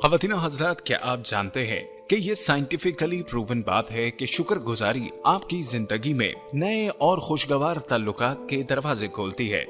ख़वातीन और हज़रात, क्या आप जानते हैं कि ये साइंटिफिकली प्रूवन बात है कि शुक्रगुजारी आपकी जिंदगी में नए और खुशगवार ताल्लुकात के दरवाजे खोलती है।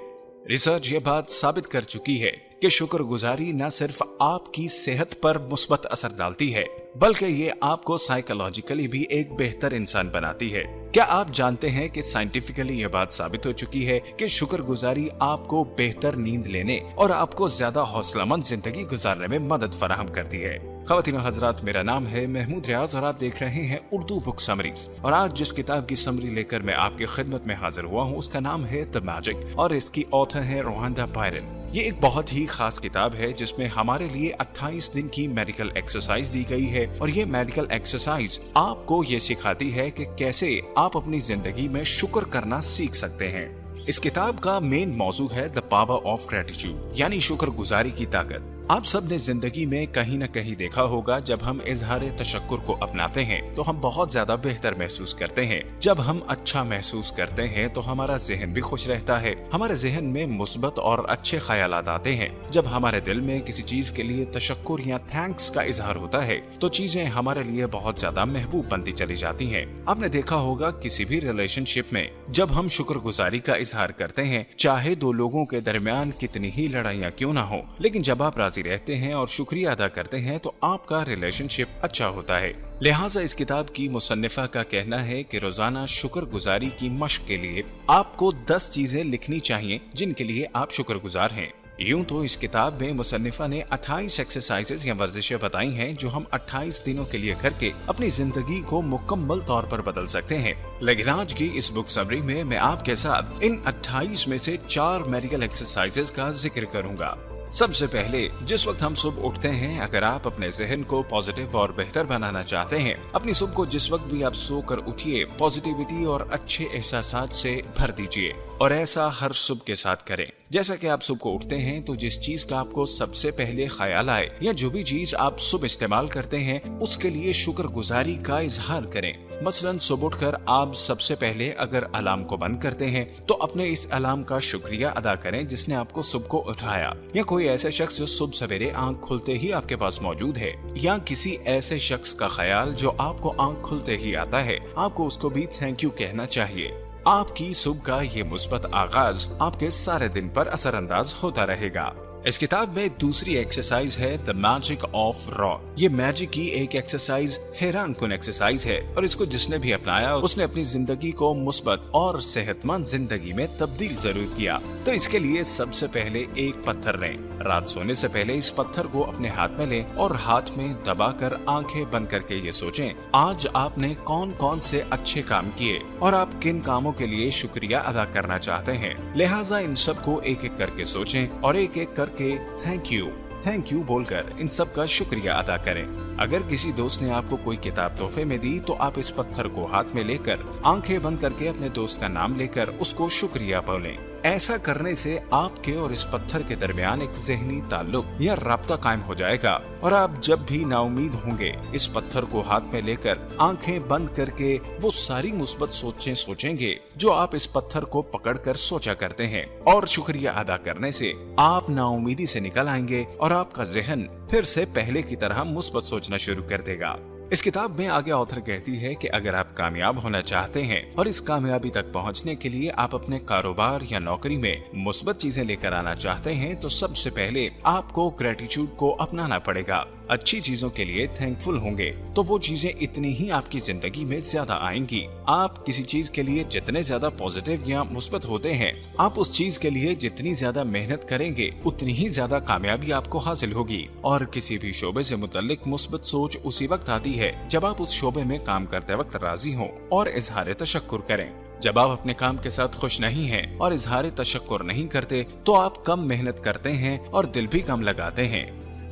रिसर्च ये बात साबित कर चुकी है कि शुक्रगुजारी न सिर्फ आपकी सेहत पर मुस्बत असर डालती है, बल्कि ये आपको साइकोलॉजिकली भी एक बेहतर इंसान बनाती है। क्या आप जानते हैं कि साइंटिफिकली ये बात साबित हो चुकी है कि शुक्रगुजारी आपको बेहतर नींद लेने और आपको ज्यादा हौसलामंद जिंदगी गुजारने में मदद फराहम करती है। ख़वातीन और हज़रात, मेरा नाम है महमूद रियाज और आप देख रहे हैं उर्दू बुक समरीज। और आज जिस किताब की समरी लेकर मैं आपकी खिदमत में हाजिर हुआ हूँ उसका नाम है द मैजिक और इसकी ऑथर है रोहंदा बायरन। ये एक बहुत ही खास किताब है जिसमें हमारे लिए 28 दिन की मेडिकल एक्सरसाइज दी गई है और ये मेडिकल एक्सरसाइज आपको ये सिखाती है कि कैसे आप अपनी जिंदगी में शुक्र करना सीख सकते हैं। इस किताब का मेन मौजू है द पावर ऑफ ग्रेटिट्यूड, यानी शुक्रगुजारी की ताकत। आप सब ने जिंदगी में कहीं न कहीं देखा होगा, जब हम इजहार तशक्कुर को अपनाते हैं तो हम बहुत ज्यादा बेहतर महसूस करते हैं। जब हम अच्छा महसूस करते हैं तो हमारा जहन भी खुश रहता है, हमारे जहन में मुस्बत और अच्छे ख्यालात आते हैं। जब हमारे दिल में किसी चीज के लिए तशक्कुर या थैंक्स का इजहार होता है तो चीजें हमारे लिए बहुत ज्यादा महबूब बनती चली जाती हैं। आपने देखा होगा किसी भी रिलेशनशिप में जब हम शुक्रगुजारी का इजहार करते हैं, चाहे दो लोगों के दरमियान कितनी ही लड़ाइयाँ क्यों ना हो, लेकिन जब आप रहते हैं और शुक्रिया अदा करते हैं तो आपका रिलेशनशिप अच्छा होता है। लिहाजा इस किताब की मुसन्निफा का कहना है कि रोजाना शुक्रगुजारी की मशक के लिए आपको 10 चीजें लिखनी चाहिए जिनके लिए आप शुक्रगुजार हैं। यूं तो इस किताब में मुसन्निफा ने 28 एक्सरसाइजेज या वर्जिशें बताई हैं जो हम 28 दिनों के लिए करके अपनी जिंदगी को मुकम्मल तौर पर बदल सकते हैं। लेकिन आज की इस बुक समरी में मैं आपके साथ इन 28 में से 4 मेडिकल एक्सरसाइजेज का जिक्र करूंगा। सबसे पहले, जिस वक्त हम सुबह उठते हैं, अगर आप अपने जहन को पॉजिटिव और बेहतर बनाना चाहते हैं, अपनी सुबह को जिस वक्त भी आप सोकर उठिए पॉजिटिविटी और अच्छे एहसासात से भर दीजिए और ऐसा हर सुबह के साथ करें। जैसा कि आप सुबह को उठते हैं तो जिस चीज का आपको सबसे पहले ख्याल आए या जो भी चीज आप सुबह इस्तेमाल करते हैं उसके लिए शुक्रगुजारी का इजहार करें। मसलन सुबह उठकर आप सबसे पहले अगर अलार्म को बंद करते हैं तो अपने इस अलार्म का शुक्रिया अदा करें जिसने आपको सुबह को उठाया, या कोई ऐसा शख्स जो सुबह सवेरे आंख खुलते ही आपके पास मौजूद है, या किसी ऐसे शख्स का ख्याल जो आपको आंख खुलते ही आता है, आपको उसको भी थैंक यू कहना चाहिए। आपकी सुबह का ये मुस्बत आगाज आपके सारे दिन पर असरअंदाज होता रहेगा। इस किताब में दूसरी एक्सरसाइज है द मैजिक ऑफ रॉक। ये मैजिक की एक एक्सरसाइज हैरान कुन एक्सरसाइज है और इसको जिसने भी अपनाया उसने अपनी जिंदगी को मुस्बत और सेहतमंद जिंदगी में तब्दील जरूर किया। तो इसके लिए सबसे पहले एक पत्थर लें। रात सोने से पहले इस पत्थर को अपने हाथ में लें और हाथ में दबाकर आंखें बंद करके ये सोचें आज आपने कौन कौन से अच्छे काम किए और आप किन कामों के लिए शुक्रिया अदा करना चाहते हैं। लिहाजा इन सब को एक एक करके सोचें और एक एक करके थैंक यू बोलकर इन सब का शुक्रिया अदा करें। अगर किसी दोस्त ने आपको कोई किताब तोहफे में दी तो आप इस पत्थर को हाथ में लेकर आंखें बंद करके अपने दोस्त का नाम लेकर उसको शुक्रिया बोलें। ऐसा करने से आपके और इस पत्थर के दरमियान एक ज़हनी ताल्लुक या राब्ता कायम हो जाएगा और आप जब भी नाउमीद होंगे इस पत्थर को हाथ में लेकर आंखें बंद करके वो सारी मुस्बत सोचें सोचेंगे जो आप इस पत्थर को पकड़कर सोचा करते हैं, और शुक्रिया अदा करने से आप नाउमीदी से निकल आएंगे और आपका जहन फिर से पहले की तरह मुस्बत सोचना शुरू कर देगा। इस किताब में आगे ऑथर कहती है कि अगर आप कामयाब होना चाहते हैं और इस कामयाबी तक पहुंचने के लिए आप अपने कारोबार या नौकरी में मुस्बत चीजें लेकर आना चाहते हैं तो सबसे पहले आपको ग्रेटिट्यूड को अपनाना पड़ेगा। अच्छी चीजों के लिए थैंकफुल होंगे तो वो चीजें इतनी ही आपकी जिंदगी में ज्यादा आएंगी। आप किसी चीज के लिए जितने ज्यादा पॉजिटिव या मुस्बत होते हैं, आप उस चीज के लिए जितनी ज्यादा मेहनत करेंगे उतनी ही ज्यादा कामयाबी आपको हासिल होगी। और किसी भी शोबे से मुतल्लिक मुस्बत सोच उसी वक्त आती है जब आप उस शोबे में काम करते वक्त राजी हों और इजहार तशक्कुर करें। जब आप अपने काम के साथ खुश नहीं हैं और इजहार तशक्कुर नहीं करते तो आप कम मेहनत करते हैं और दिल भी कम लगाते हैं।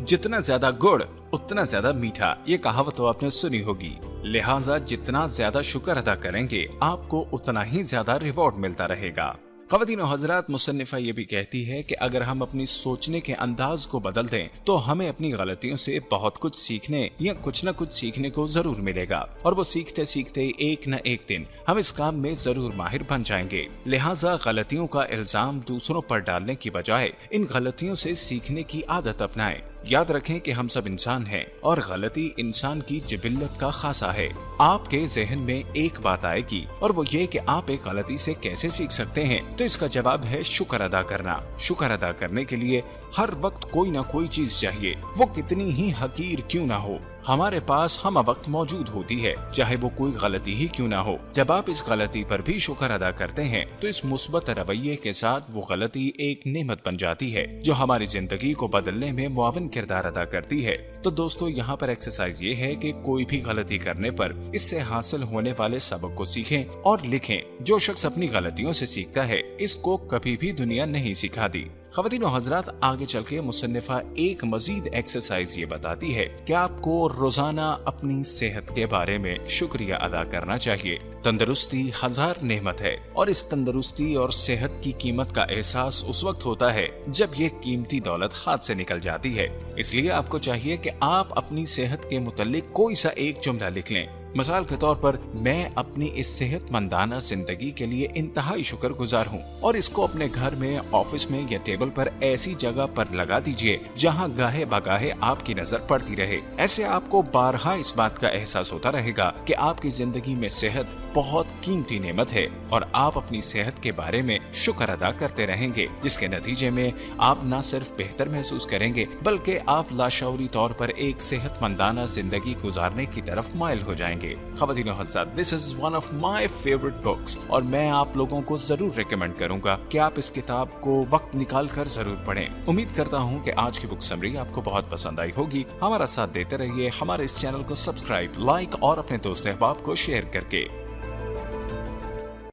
जितना ज्यादा गुड़ उतना ज्यादा मीठा, ये कहावत तो आपने सुनी होगी। लिहाजा जितना ज्यादा शुक्र अदा करेंगे आपको उतना ही ज्यादा रिवॉर्ड मिलता रहेगा। ख़वातीन और हज़रात, मुसन्निफ़ा ये भी कहती है कि अगर हम अपनी सोचने के अंदाज को बदल दें तो हमें अपनी गलतियों से बहुत कुछ सीखने या कुछ न कुछ सीखने को जरूर मिलेगा, और वो सीखते सीखते एक न एक दिन हम इस काम में जरूर माहिर बन जाएंगे। लिहाजा गलतियों का इल्जाम दूसरों पर डालने की बजाय इन गलतियों से सीखने की आदत अपनाएं। याद रखें कि हम सब इंसान हैं और गलती इंसान की जिबिल्लत का खासा है। आपके जहन में एक बात आएगी और वो ये कि आप एक गलती से कैसे सीख सकते हैं, तो इसका जवाब है शुक्र अदा करना। शुक्र अदा करने के लिए हर वक्त कोई ना कोई चीज चाहिए, वो कितनी ही हकीर क्यों ना हो, हमारे पास हम वक्त मौजूद होती है, चाहे वो कोई गलती ही क्यों ना हो। जब आप इस गलती पर भी शुक्र अदा करते हैं तो इस मुस्बत रवैये के साथ वो गलती एक नेमत बन जाती है जो हमारी जिंदगी को बदलने में मुआविन किरदार अदा करती है। तो दोस्तों, यहाँ पर एक्सरसाइज ये है कि कोई भी गलती करने पर इससे हासिल होने वाले सबक को सीखें और लिखें। जो शख्स अपनी गलतियों से सीखता है, इसको कभी भी दुनिया नहीं सिखाती। ख़वातीन और हज़रात, आगे चल के मुसन्निफ़ा एक मजीद एक्सरसाइज ये बताती है कि आपको रोजाना अपनी सेहत के बारे में शुक्रिया अदा करना चाहिए। तंदुरुस्ती हजार नेमत है और इस तंदुरुस्ती और सेहत की कीमत का एहसास उस वक्त होता है जब ये कीमती दौलत हाथ से निकल जाती है। इसलिए आपको चाहिए कि आप अपनी सेहत के मुताल्लिक कोई सा एक जुमला लिख लें। मिसाल के तौर पर, मैं अपनी इस सेहतमंदाना जिंदगी के लिए इंतहाई शुक्रगुजार हूँ, और इसको अपने घर में, ऑफिस में या टेबल पर ऐसी जगह पर लगा दीजिए जहाँ गाहे बगाहे आपकी नजर पड़ती रहे। ऐसे आपको बारहा इस बात का एहसास होता रहेगा कि आपकी जिंदगी में सेहत बहुत कीमती नेमत है और आप अपनी सेहत के बारे में शुक्र अदा करते रहेंगे, जिसके नतीजे में आप न सिर्फ बेहतर महसूस करेंगे बल्कि आप लाशऊरी तौर पर एक सेहतमंदाना जिंदगी गुजारने की तरफ माइल हो जाएंगे। ख़वातीन और हज़रात, this is one of my favourite books और मैं आप लोगों को जरूर रिकमेंड करूंगा कि आप इस किताब को वक्त निकाल कर जरूर पढ़ें। उम्मीद करता हूँ कि आज की बुक समरी आपको बहुत पसंद आई होगी। हमारा साथ देते रहिए, हमारे इस चैनल को सब्सक्राइब, लाइक और अपने दोस्त अहबाब को शेयर करके।